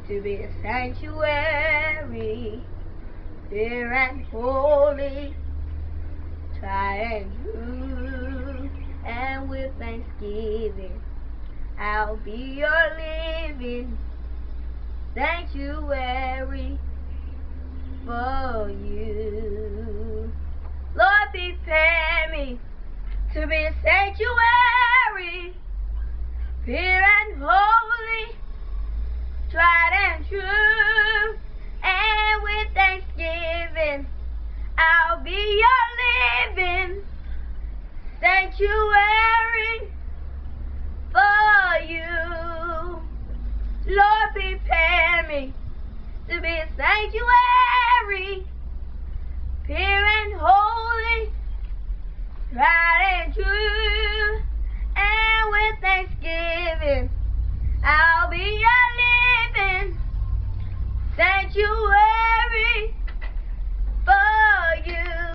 to be a sanctuary, pure and holy, tried and true, and with thanksgiving, I'll be your living sanctuary for you. Lord, prepare me to be a sanctuary, pure and holy, tried and true, and with thanksgiving, I'll be your living sanctuary for you. Lord, prepare me to be a sanctuary, pure and holy, tried and true, and with thanksgiving, I'll be your living sanctuary.